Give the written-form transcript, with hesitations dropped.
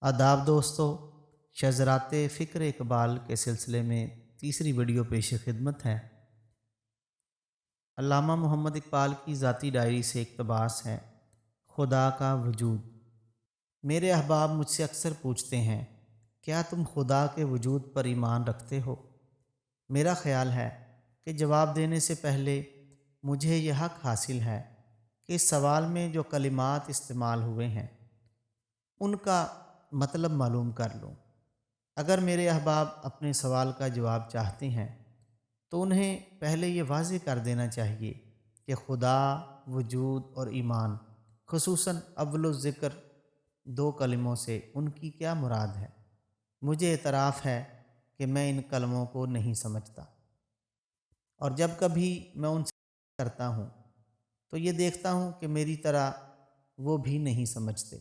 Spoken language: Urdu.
آداب دوستو، شذرات فکر اقبال کے سلسلے میں تیسری ویڈیو پیش خدمت ہے۔ علامہ محمد اقبال کی ذاتی ڈائری سے اقتباس ہے۔ خدا کا وجود۔ میرے احباب مجھ سے اکثر پوچھتے ہیں، کیا تم خدا کے وجود پر ایمان رکھتے ہو؟ میرا خیال ہے کہ جواب دینے سے پہلے مجھے یہ حق حاصل ہے کہ اس سوال میں جو کلمات استعمال ہوئے ہیں ان کا مطلب معلوم کر لوں۔ اگر میرے احباب اپنے سوال کا جواب چاہتے ہیں تو انہیں پہلے یہ واضح کر دینا چاہیے کہ خدا، وجود اور ایمان، خصوصاً اول الذکر دو کلموں سے ان کی کیا مراد ہے۔ مجھے اعتراف ہے کہ میں ان کلموں کو نہیں سمجھتا، اور جب کبھی میں ان سے کرتا ہوں تو یہ دیکھتا ہوں کہ میری طرح وہ بھی نہیں سمجھتے۔